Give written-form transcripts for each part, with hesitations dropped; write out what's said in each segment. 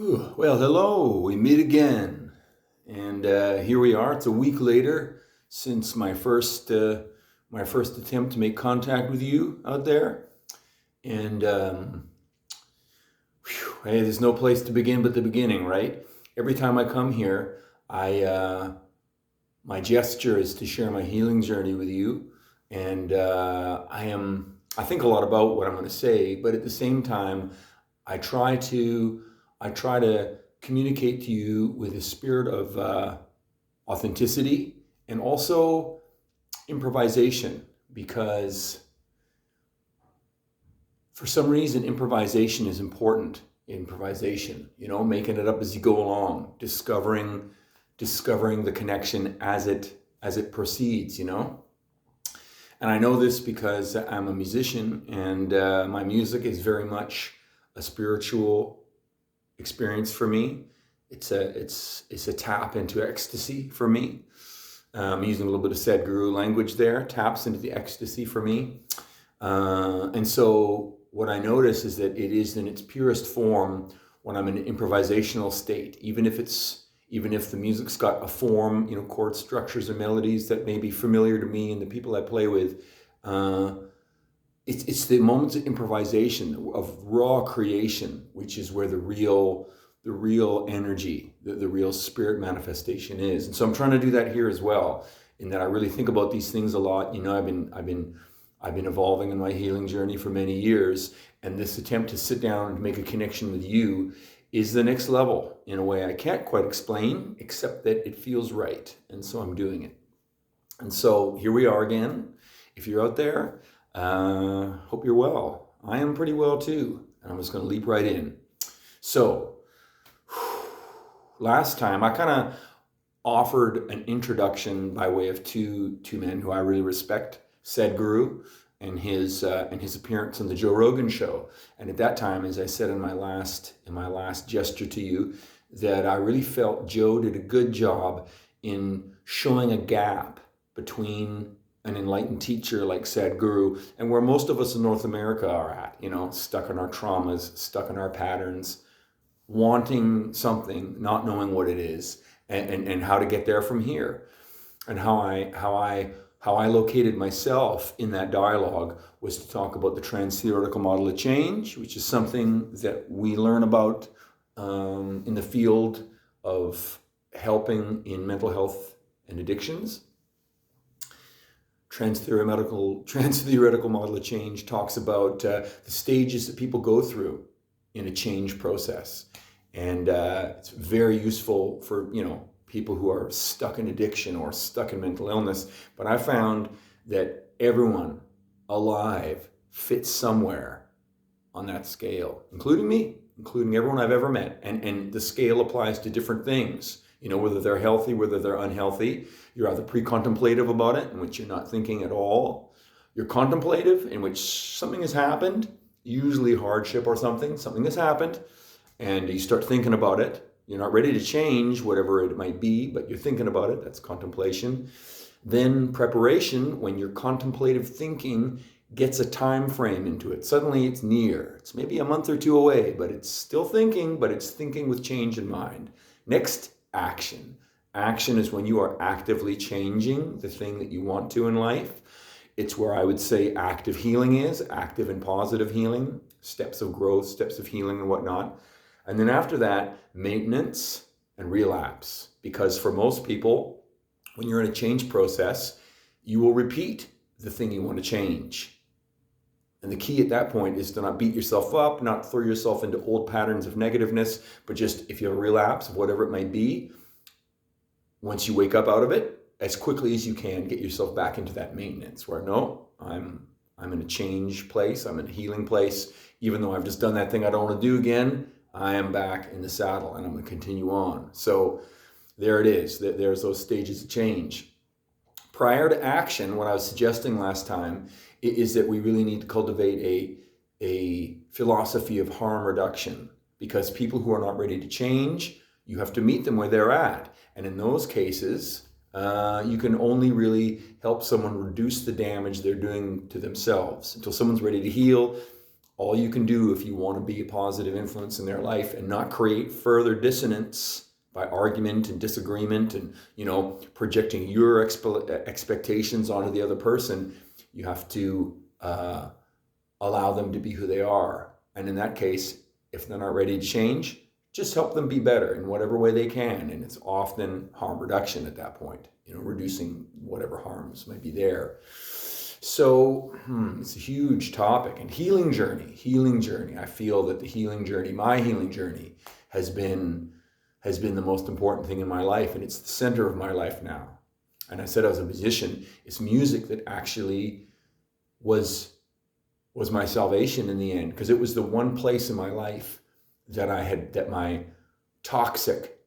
Well, hello, we meet again. And here we are. It's a week later since my first attempt to make contact with you out there. And hey, there's no place to begin but the beginning, right? Every time I come here, my gesture is to share my healing journey with you. And I think a lot about what I'm going to say, but at the same time, I try to I try to communicate to you with a spirit of authenticity and also improvisation, because for some reason improvisation is important. Improvisation, making it up as you go along, discovering the connection as it proceeds. And I know this because I'm a musician, and my music is very much a spiritual experience for me. It's a tap into ecstasy for me. I'm using a little bit of Sadhguru language there. Taps into the ecstasy for me. And so what I notice is that it is in its purest form when I'm in an improvisational state, even if the music's got a form, chord structures and melodies that may be familiar to me and the people I play with. It's the moments of improvisation, of raw creation, which is where the real energy, the real spirit manifestation is. And so I'm trying to do that here as well, in that I really think about these things a lot. I've been evolving in my healing journey for many years, and this attempt to sit down and make a connection with you is the next level in a way I can't quite explain, except that it feels right. And so I'm doing it. And so here we are again. If you're out there, hope you're well. I am pretty well too. And I'm just going to leap right in. So last time I kind of offered an introduction by way of two men who I really respect, Sadhguru and his appearance on the Joe Rogan show. And at that time, as I said in my last gesture to you, that I really felt Joe did a good job in showing a gap between an enlightened teacher like Sadhguru and where most of us in North America are at, stuck in our traumas, stuck in our patterns, wanting something, not knowing what it is, and how to get there from here. And how I located myself in that dialogue was to talk about the trans-theoretical model of change, which is something that we learn about in the field of helping in mental health and addictions. Trans-theoretical model of change talks about the stages that people go through in a change process. And it's very useful for, people who are stuck in addiction or stuck in mental illness. But I found that everyone alive fits somewhere on that scale, including me, including everyone I've ever met. And the scale applies to different things, whether they're healthy, whether they're unhealthy. You're either pre-contemplative about it, in which you're not thinking at all. You're contemplative, in which something has happened, usually hardship or something has happened, and you start thinking about it. You're not ready to change, whatever it might be, but you're thinking about it. That's contemplation. Then preparation, when your contemplative thinking gets a time frame into it. Suddenly it's near. It's maybe a month or two away, but it's still thinking, but it's thinking with change in mind. Next, action. Action is when you are actively changing the thing that you want to in life. It's where I would say active healing is, active and positive healing, steps of growth, steps of healing and whatnot. And then after that, maintenance and relapse. Because for most people, when you're in a change process, you will repeat the thing you want to change. And the key at that point is to not beat yourself up, not throw yourself into old patterns of negativeness, but just if you have a relapse of whatever it might be, once you wake up out of it, as quickly as you can, get yourself back into that maintenance where, no, I'm in a change place, I'm in a healing place. Even though I've just done that thing I don't want to do again, I am back in the saddle and I'm going to continue on. So there it is. There's those stages of change. Prior to action, what I was suggesting last time is that we really need to cultivate a philosophy of harm reduction, because people who are not ready to change, you have to meet them where they're at. And in those cases, you can only really help someone reduce the damage they're doing to themselves. Until someone's ready to heal, all you can do if you want to be a positive influence in their life and not create further dissonance by argument and disagreement and, projecting your expectations onto the other person, you have to allow them to be who they are. And in that case, if they're not ready to change, just help them be better in whatever way they can. And it's often harm reduction at that point, reducing whatever harms might be there. So it's a huge topic. And healing journey. I feel that my healing journey has been the most important thing in my life. And it's the center of my life now. And I said, as a musician, it's music that actually was my salvation in the end, because it was the one place in my life that my toxic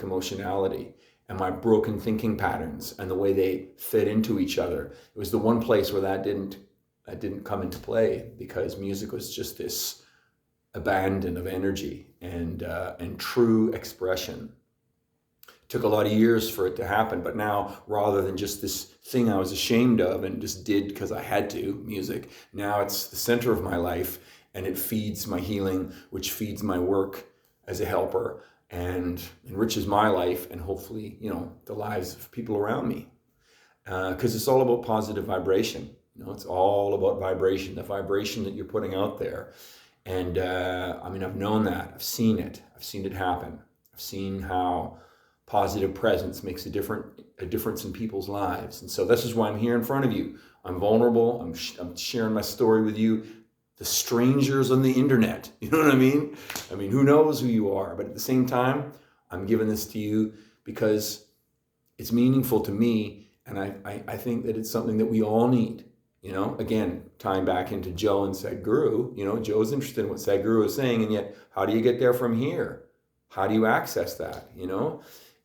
emotionality and my broken thinking patterns and the way they fit into each other, it was the one place where that didn't come into play, because music was just this abandon of energy and true expression. It took a lot of years for it to happen, but now, rather than just this thing I was ashamed of and just did because I had to, music, now it's the center of my life, and it feeds my healing, which feeds my work as a helper and enriches my life and hopefully, the lives of people around me. Because it's all about positive vibration. It's all about vibration, the vibration that you're putting out there. And I've known that. I've seen it happen. I've seen how positive presence makes a difference in people's lives. And so this is why I'm here in front of you. I'm vulnerable. I'm sharing my story with you. The strangers on the internet, you know what I mean? Who knows who you are? But at the same time, I'm giving this to you because it's meaningful to me. And I think that it's something that we all need. Again, tying back into Joe and Sadhguru, Joe's interested in what Sadhguru is saying, and yet how do you get there from here? How do you access that,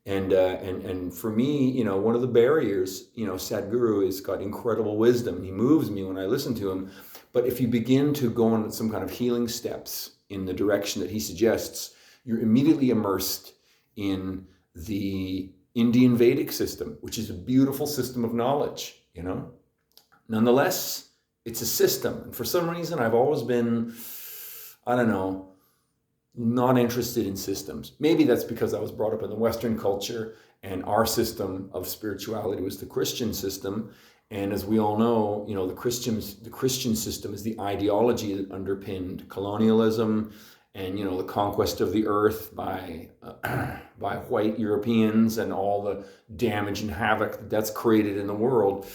And for me, one of the barriers, Sadhguru has got incredible wisdom, and he moves me when I listen to him. But if you begin to go on some kind of healing steps in the direction that he suggests, you're immediately immersed in the Indian Vedic system, which is a beautiful system of knowledge, Nonetheless, it's a system. And for some reason, I've always been, not interested in systems. Maybe that's because I was brought up in the Western culture, and our system of spirituality was the Christian system. And as we all know, the Christian system is the ideology that underpinned colonialism and, the conquest of the earth by white Europeans and all the damage and havoc that's created in the world.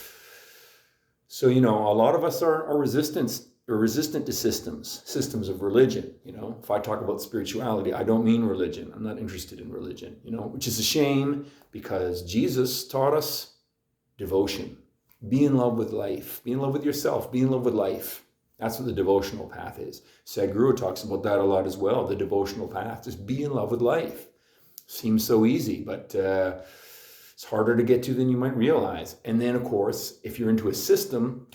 So, a lot of us are resistant to systems of religion. If I talk about spirituality, I don't mean religion. I'm not interested in religion, which is a shame, because Jesus taught us devotion. Be in love with life. Be in love with yourself. Be in love with life. That's what the devotional path is. Sadhguru talks about that a lot as well, the devotional path. Just be in love with life. Seems so easy, but it's harder to get to than you might realize. And then, of course, if you're into a system,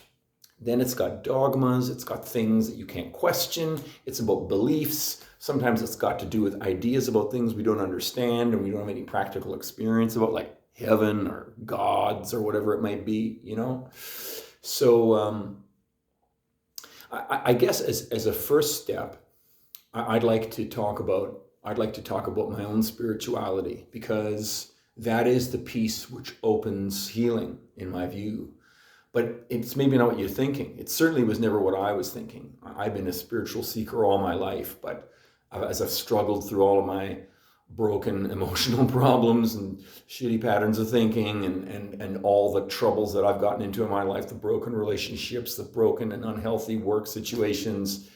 then it's got dogmas, it's got things that you can't question, it's about beliefs. Sometimes it's got to do with ideas about things we don't understand and we don't have any practical experience about, like heaven or gods or whatever it might be, So I guess as a first step, I'd like to talk about my own spirituality, because that is the piece which opens healing, in my view. But it's maybe not what you're thinking. It certainly was never what I was thinking. I've been a spiritual seeker all my life, but as I've struggled through all of my broken emotional problems and shitty patterns of thinking and all the troubles that I've gotten into in my life, the broken relationships, the broken and unhealthy work situations,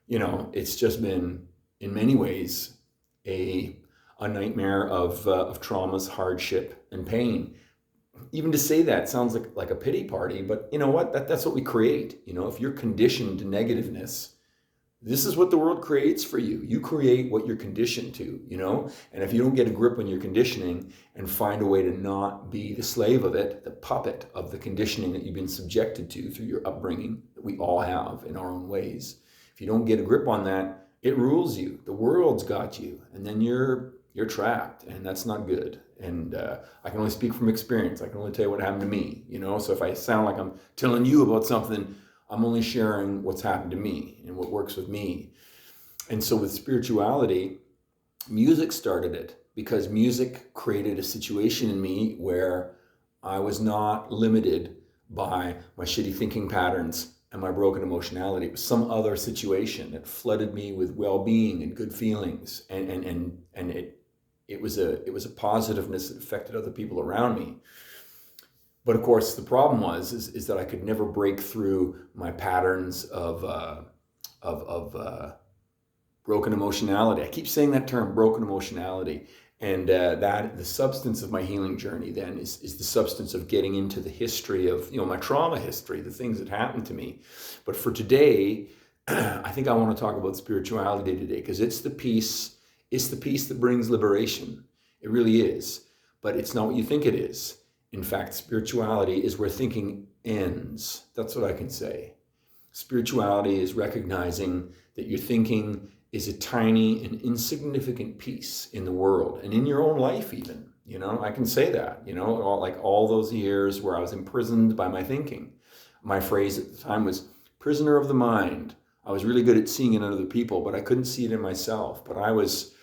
it's just been, in many ways, a nightmare of traumas, hardship, and pain. Even to say that sounds like a pity party, but you know what? That's what we create. If you're conditioned to negativeness, this is what the world creates for you. You create what you're conditioned to, And if you don't get a grip on your conditioning and find a way to not be the slave of it, the puppet of the conditioning that you've been subjected to through your upbringing, that we all have in our own ways. If you don't get a grip on that, it rules you. The world's got you, and then you're trapped, and that's not good. And I can only speak from experience. I can only tell you what happened to me, So if I sound like I'm telling you about something, I'm only sharing what's happened to me and what works with me. And so with spirituality, music started it because music created a situation in me where I was not limited by my shitty thinking patterns and my broken emotionality. It was some other situation that flooded me with well-being and good feelings, and it was a positiveness that affected other people around me. But of course, the problem is that I could never break through my patterns of broken emotionality. I keep saying that term, broken emotionality. And that the substance of my healing journey then is the substance of getting into the history of, my trauma history, the things that happened to me. But for today, I think I want to talk about spirituality today because it's the peace that brings liberation. It really is. But it's not what you think it is. In fact, spirituality is where thinking ends. That's what I can say. Spirituality is recognizing that your thinking is a tiny and insignificant piece in the world and in your own life even. I can say that, like all those years where I was imprisoned by my thinking. My phrase at the time was prisoner of the mind. I was really good at seeing it in other people, but I couldn't see it in myself. But I was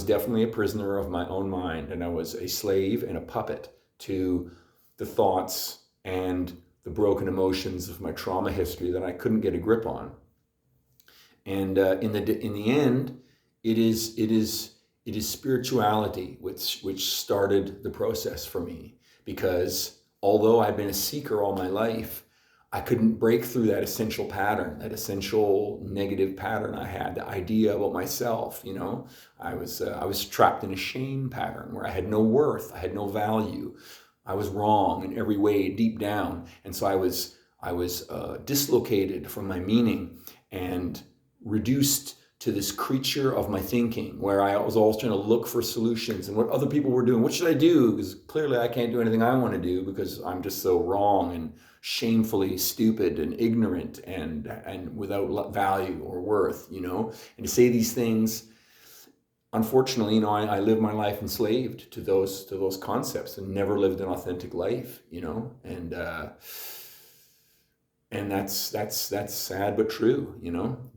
definitely a prisoner of my own mind, and I was a slave and a puppet to the thoughts and the broken emotions of my trauma history that I couldn't get a grip on. And in the end, it is spirituality which started the process for me. Because although I've been a seeker all my life, I couldn't break through that essential pattern, that essential negative pattern I had, the idea about myself. I was trapped in a shame pattern where I had no worth, I had no value, I was wrong in every way deep down, and so I was dislocated from my meaning and reduced to this creature of my thinking, where I was always trying to look for solutions and what other people were doing. What should I do? Because clearly I can't do anything I want to do because I'm just so wrong and shamefully stupid and ignorant and without value or worth, And to say these things, unfortunately, I lived my life enslaved to those concepts and never lived an authentic life, And that's sad but true,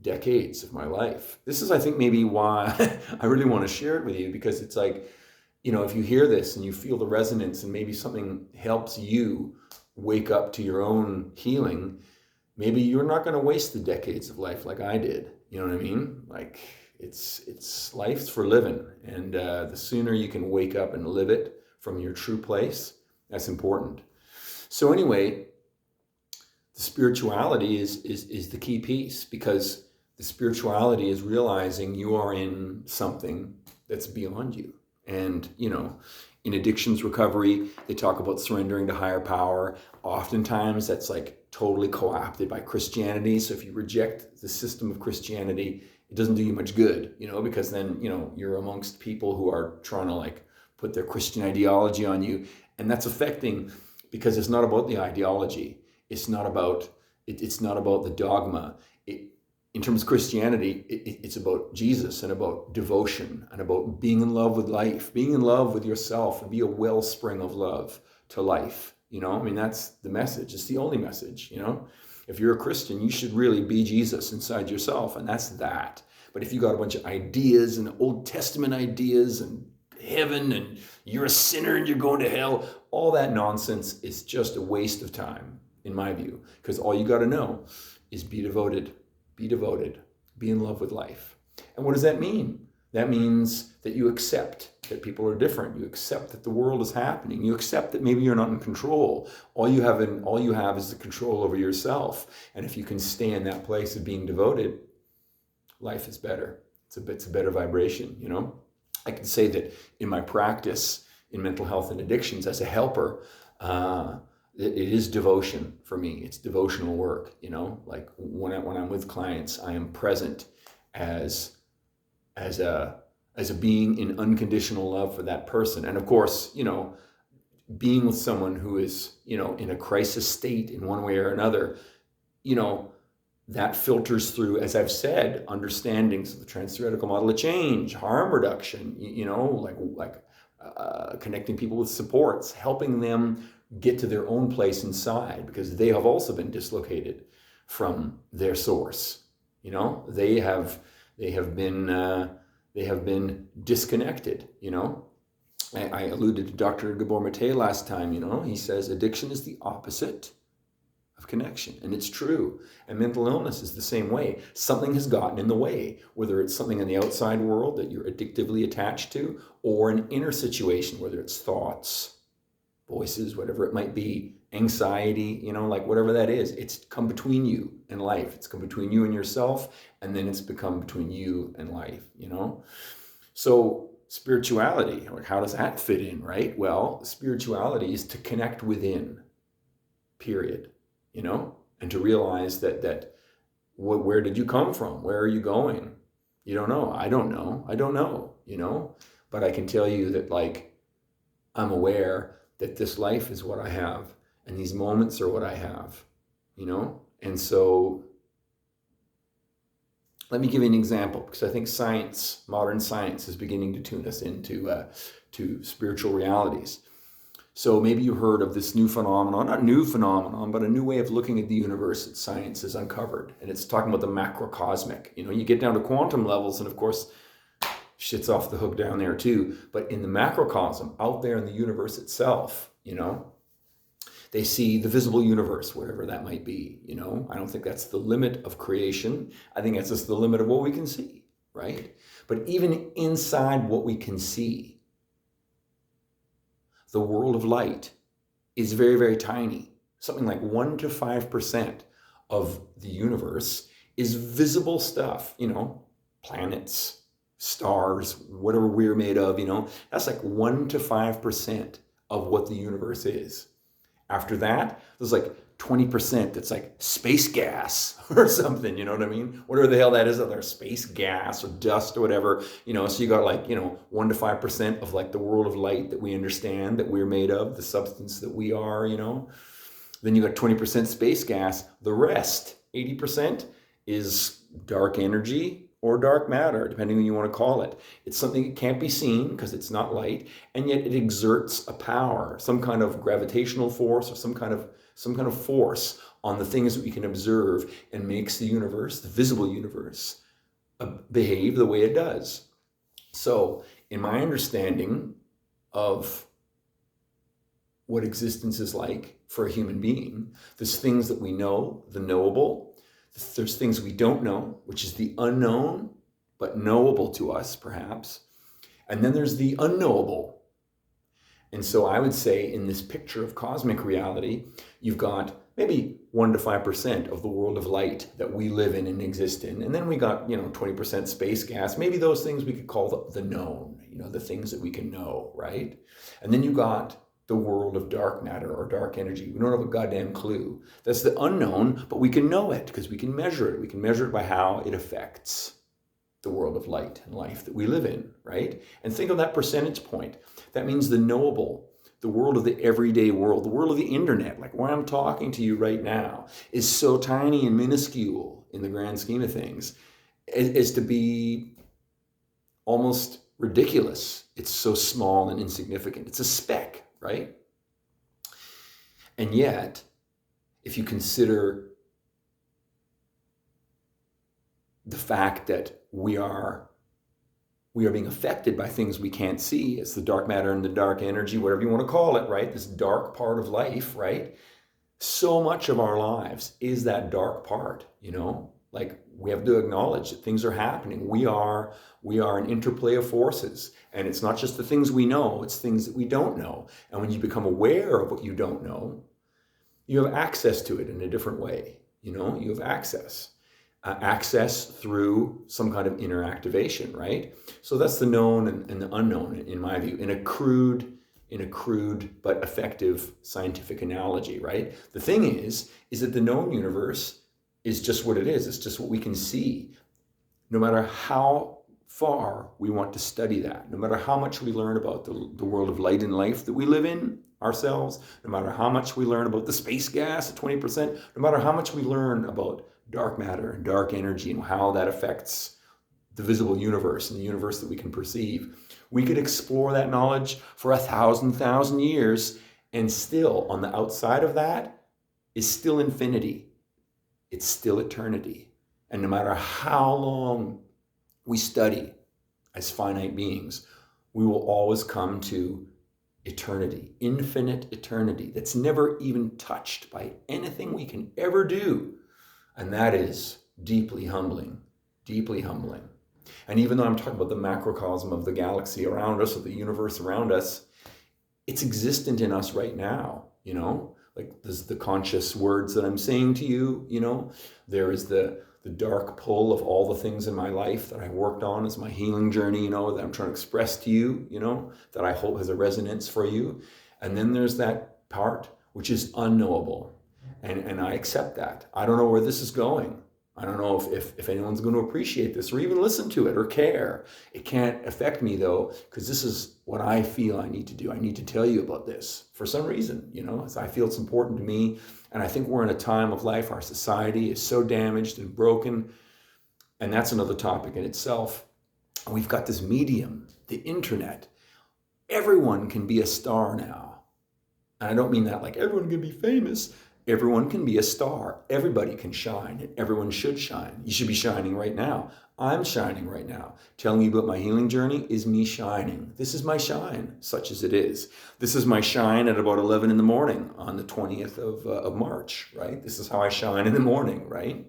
decades of my life. This is, I think, maybe why I really want to share it with you, because it's like, if you hear this and you feel the resonance and maybe something helps you wake up to your own healing, maybe you're not going to waste the decades of life like I did. You know what I mean? Like, it's life's for living. And the sooner you can wake up and live it from your true place, that's important. So anyway, the spirituality is the key piece, because the spirituality is realizing you are in something that's beyond you. And, in addictions recovery, they talk about surrendering to higher power. Oftentimes that's like totally co-opted by Christianity. So if you reject the system of Christianity, it doesn't do you much good, because then, you're amongst people who are trying to like put their Christian ideology on you. And that's affecting, because it's not about the ideology. It's not about the dogma. In terms of Christianity, it's about Jesus and about devotion and about being in love with life, being in love with yourself, and be a wellspring of love to life. That's the message. It's the only message. If you're a Christian, you should really be Jesus inside yourself, and that's that. But if you got a bunch of ideas and Old Testament ideas and heaven and you're a sinner and you're going to hell, all that nonsense is just a waste of time, in my view, because all you got to know is be devoted, be in love with life. And what does that mean? That means that you accept that people are different. You accept that the world is happening. You accept that maybe you're not in control. All you have is the control over yourself. And if you can stay in that place of being devoted, life is better. It's a better vibration, I can say that in my practice in mental health and addictions as a helper, it is devotion for me. It's devotional work, like when I'm with clients, I am present as a being in unconditional love for that person. And of course, being with someone who is, in a crisis state in one way or another, that filters through, as I've said, understandings of the trans-theoretical model of change, harm reduction, connecting people with supports, helping them get to their own place inside, because they have also been dislocated from their source. You know, they have been disconnected. You know, I alluded to Dr. Gabor Mate last time. You know, he says addiction is the opposite of connection, and it's true. And mental illness is the same way. Something has gotten in the way, whether it's something in the outside world that you're addictively attached to, or an inner situation, whether it's thoughts, voices, whatever it might be, anxiety, you know, like whatever that is. It's come between you and life. It's come between you and yourself, and then it's become between you and life, you know. So spirituality, like how does that fit in, right? Well, spirituality is to connect within, period. You know, and to realize that where did you come from? Where are you going? You don't know. I don't know, you know, but I can tell you that, like, I'm aware that this life is what I have and these moments are what I have, you know? And so let me give you an example, because I think science, modern science, is beginning to tune us into to spiritual realities. So maybe you heard of this new phenomenon, not new phenomenon, but a new way of looking at the universe that science has uncovered. And it's talking about the macrocosmic. You know, you get down to quantum levels and of course, shit's off the hook down there too. But in the macrocosm, out there in the universe itself, you know, they see the visible universe, whatever that might be. You know, I don't think that's the limit of creation. I think that's just the limit of what we can see, right? But even inside what we can see, the world of light is very, very tiny. Something like 1 to 5% of the universe is visible stuff, you know, planets, stars, whatever we're made of, you know, that's like 1 to 5% of what the universe is. After that, there's like 20% that's like space gas or something, you know what I mean? Whatever the hell that is out there, space gas or dust or whatever, you know, so you got like, you know, 1 to 5% of like the world of light that we understand, that we're made of, the substance that we are, you know. Then you got 20% space gas. The rest, 80%, is dark energy or dark matter, depending on what you want to call it. It's something that can't be seen because it's not light, and yet it exerts a power, some kind of gravitational force or some kind of force on the things that we can observe, and makes the universe, the visible universe, behave the way it does. So in my understanding of what existence is like for a human being, there's things that we know, the knowable. There's things we don't know, which is the unknown, but knowable to us, perhaps. And then there's the unknowable. And so I would say in this picture of cosmic reality, you've got maybe 1 to 5% of the world of light that we live in and exist in. And then we got, you know, 20% space gas. Maybe those things we could call the known, you know, the things that we can know, right? And then you got the world of dark matter or dark energy. We don't have a goddamn clue. That's the unknown, but we can know it because we can measure it. We can measure it by how it affects the world of light and life that we live in, right? And think of that percentage point. That means the knowable, the world of the everyday world, the world of the internet, like where I'm talking to you right now, is so tiny and minuscule in the grand scheme of things, as to be almost ridiculous. It's so small and insignificant. It's a speck, right? And yet, if you consider the fact that we are being affected by things we can't see, it's the dark matter and the dark energy, whatever you want to call it, right? This dark part of life, right? So much of our lives is that dark part, you know? Like, we have to acknowledge that things are happening. We are an interplay of forces. And it's not just the things we know, it's things that we don't know. And when you become aware of what you don't know, you have access to it in a different way. You know, you have access. Access through some kind of inner activation, right? So that's the known and the unknown, in my view, in a crude but effective scientific analogy, right? The thing is that the known universe is just what it is. It's just what we can see. No matter how far we want to study that, no matter how much we learn about the world of light and life that we live in ourselves, no matter how much we learn about the space gas at 20%, no matter how much we learn about dark matter and dark energy and how that affects the visible universe and the universe that we can perceive, we could explore that knowledge for 1,000 years, and still on the outside of that is still infinity. it's still eternity. And no matter how long we study as finite beings, we will always come to eternity, infinite eternity, that's never even touched by anything we can ever do. And that is deeply humbling, deeply humbling. And even though I'm talking about the macrocosm of the galaxy around us, or the universe around us, it's existent in us right now, like there's the conscious words that I'm saying to you, there is the dark pull of all the things in my life that I worked on as my healing journey, that I'm trying to express to you, that I hope has a resonance for you. And then there's that part which is unknowable. And I accept that. I don't know where this is going. I don't know if anyone's going to appreciate this or even listen to it or care. It can't affect me though, because this is what I feel I need to do. I need to tell you about this for some reason, as I feel it's important to me. And I think we're in a time of life, our society is so damaged and broken. And that's another topic in itself. We've got this medium, the internet. Everyone can be a star now. And I don't mean that like everyone can be famous. Everyone can be a star. Everybody can shine, and everyone should shine. You should be shining right now. I'm shining right now. Telling you about my healing journey is me shining. This is my shine, such as it is. This is my shine at about 11 in the morning on the 20th of March, right? This is how I shine in the morning, right?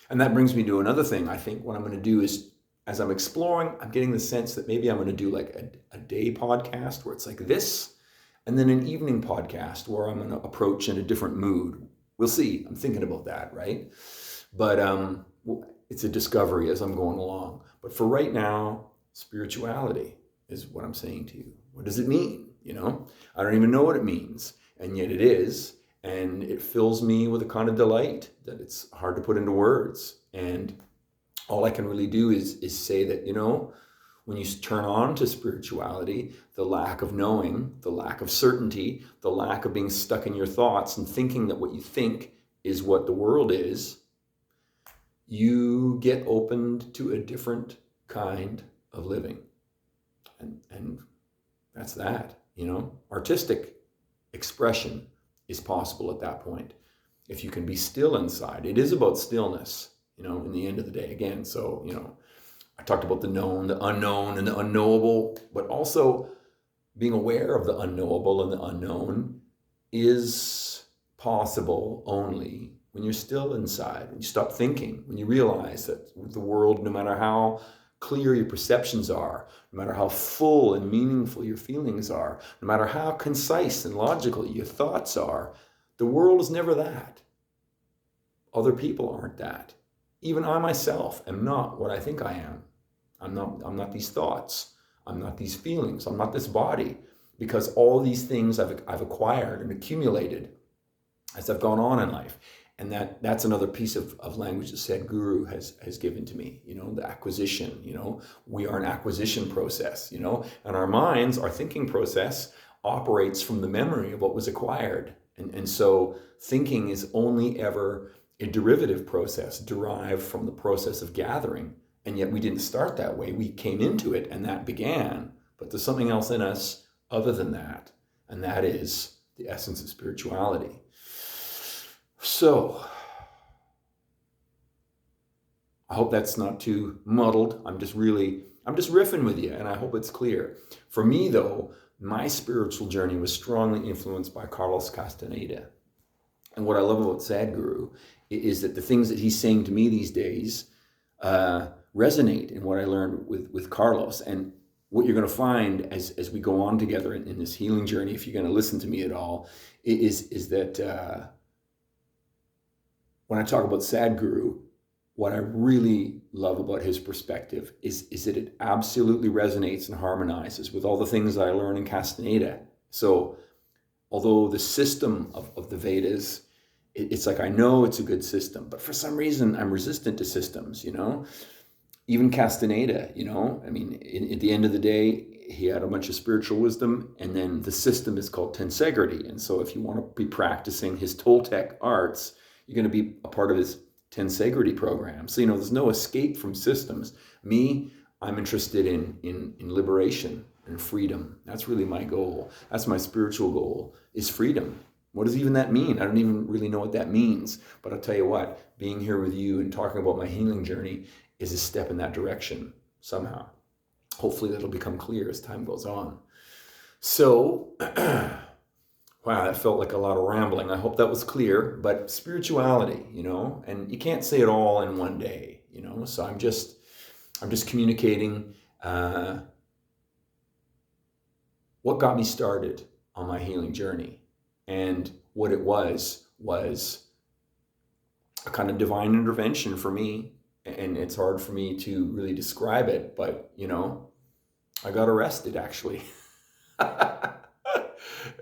And that brings me to another thing. I think what I'm going to do is, as I'm exploring, I'm getting the sense that maybe I'm going to do like a day podcast where it's like this, and then an evening podcast where I'm going to approach in a different mood. We'll see. I'm thinking about that, right? But it's a discovery as I'm going along. But for right now, spirituality is what I'm saying to you. What does it mean? I don't even know what it means. And yet it is. And it fills me with a kind of delight that it's hard to put into words. And all I can really do is say that, when you turn on to spirituality, the lack of knowing, the lack of certainty, the lack of being stuck in your thoughts and thinking that what you think is what the world is, you get opened to a different kind of living. And that's that, Artistic expression is possible at that point. If you can be still inside, it is about stillness, in the end of the day again. So, I talked about the known, the unknown, and the unknowable, but also being aware of the unknowable and the unknown is possible only when you're still inside, when you stop thinking, when you realize that the world, no matter how clear your perceptions are, no matter how full and meaningful your feelings are, no matter how concise and logical your thoughts are, the world is never that. Other people aren't that. Even I myself am not what I think I am. I'm not these thoughts. I'm not these feelings. I'm not this body, because all these things I've acquired and accumulated as I've gone on in life. And that's another piece of language that Sadhguru has given to me, the acquisition, we are an acquisition process, and our minds, our thinking process operates from the memory of what was acquired. And so thinking is only ever a derivative process derived from the process of gathering. And yet we didn't start that way. We came into it and that began. But there's something else in us other than that. And that is the essence of spirituality. So, I hope that's not too muddled. I'm just riffing with you, and I hope it's clear. For me, though, my spiritual journey was strongly influenced by Carlos Castaneda. And what I love about Sadhguru is that the things that he's saying to me these days resonate in what I learned with Carlos. And what you're going to find as we go on together in this healing journey, if you're going to listen to me at all, is that when I talk about Sadhguru, what I really love about his perspective is that it absolutely resonates and harmonizes with all the things that I learned in Castaneda. So although the system of the Vedas, it's like I know it's a good system, but for some reason I'm resistant to systems, Even Castaneda, at the end of the day, he had a bunch of spiritual wisdom, and then the system is called tensegrity. And so if you want to be practicing his Toltec arts, you're going to be a part of his tensegrity program. So, there's no escape from systems. Me, I'm interested in liberation and freedom. That's really my goal. That's my spiritual goal, is freedom. What does even that mean? I don't even really know what that means. But I'll tell you what, being here with you and talking about my healing journey is a step in that direction somehow. Hopefully that'll become clear as time goes on. So, wow, that felt like a lot of rambling. I hope that was clear. But spirituality, and you can't say it all in one day, So I'm just communicating what got me started on my healing journey. And what it was a kind of divine intervention for me. And it's hard for me to really describe it, but I got arrested actually.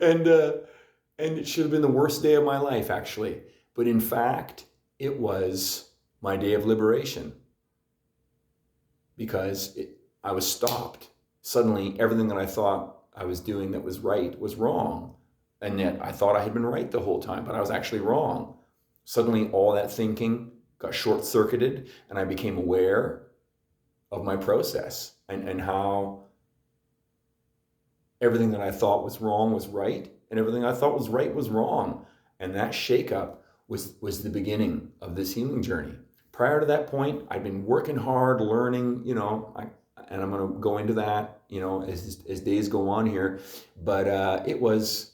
and it should have been the worst day of my life actually. But in fact, it was my day of liberation, because I was stopped. Suddenly, everything that I thought I was doing that was right was wrong. And yet I thought I had been right the whole time, but I was actually wrong. Suddenly, all that thinking got short-circuited, and I became aware of my process and how everything that I thought was wrong was right, and everything I thought was right was wrong. And that shakeup was the beginning of this healing journey. Prior to that point, I'd been working hard, learning, and I'm going to go into that, as days go on here. But it was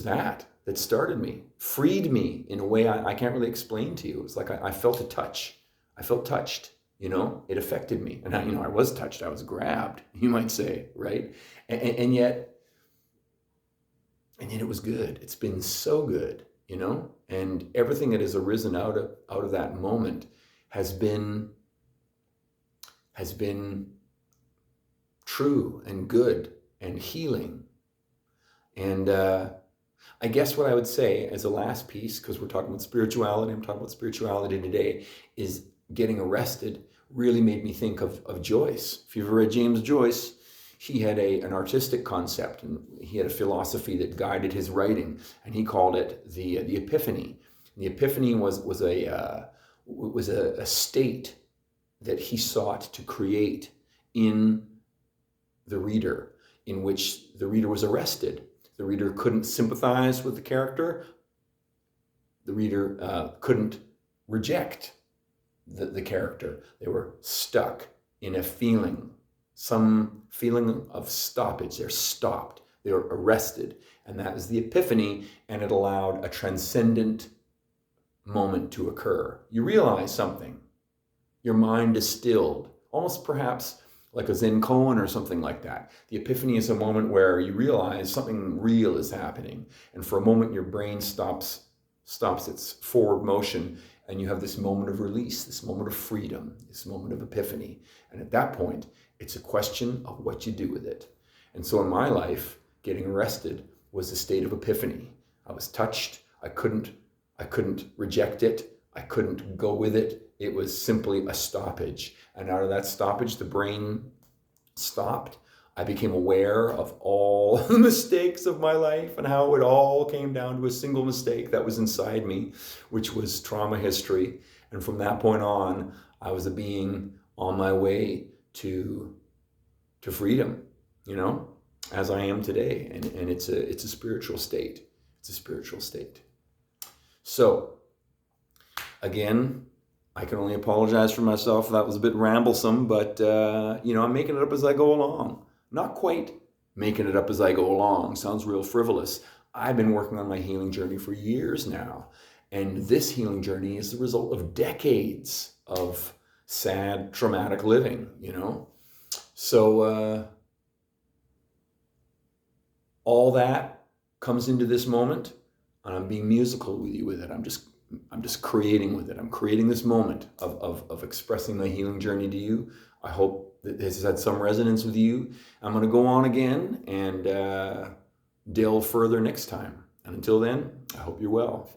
that started me, freed me in a way I can't really explain to you. It's like I felt a touch. I felt touched, it affected me. And I was touched. I was grabbed, you might say, right? And yet it was good. It's been so good, and everything that has arisen out of that moment has been true and good and healing. And I guess what I would say as a last piece, because we're talking about spirituality, I'm talking about spirituality today, is getting arrested really made me think of Joyce. If you've ever read James Joyce, he had an artistic concept, and he had a philosophy that guided his writing, and he called it the Epiphany. And the Epiphany was a state that he sought to create in the reader, in which the reader was arrested. The reader couldn't sympathize with the character. The reader couldn't reject the character. They were stuck in a feeling, some feeling of stoppage. They're stopped. They were arrested. And that was the Epiphany, and it allowed a transcendent moment to occur. You realize something. Your mind is stilled, almost perhaps like a Zen koan or something like that. The Epiphany is a moment where you realize something real is happening. And for a moment, your brain stops its forward motion, and you have this moment of release, this moment of freedom, this moment of epiphany. And at that point, it's a question of what you do with it. And so in my life, getting arrested was a state of epiphany. I was touched. I couldn't reject it. I couldn't go with it. It was simply a stoppage. And out of that stoppage, the brain stopped. I became aware of all the mistakes of my life and how it all came down to a single mistake that was inside me, which was trauma history. And from that point on, I was a being on my way to freedom, as I am today. And it's a spiritual state. It's a spiritual state. So, again, I can only apologize for myself. That was a bit ramblesome, but, I'm making it up as I go along. Not quite making it up as I go along. Sounds real frivolous. I've been working on my healing journey for years now. And this healing journey is the result of decades of sad, traumatic living, So all that comes into this moment, and I'm being musical with you with it. I'm just creating with it. I'm creating this moment of expressing my healing journey to you. I hope that this has had some resonance with you. I'm going to go on again and delve further next time. And until then, I hope you're well.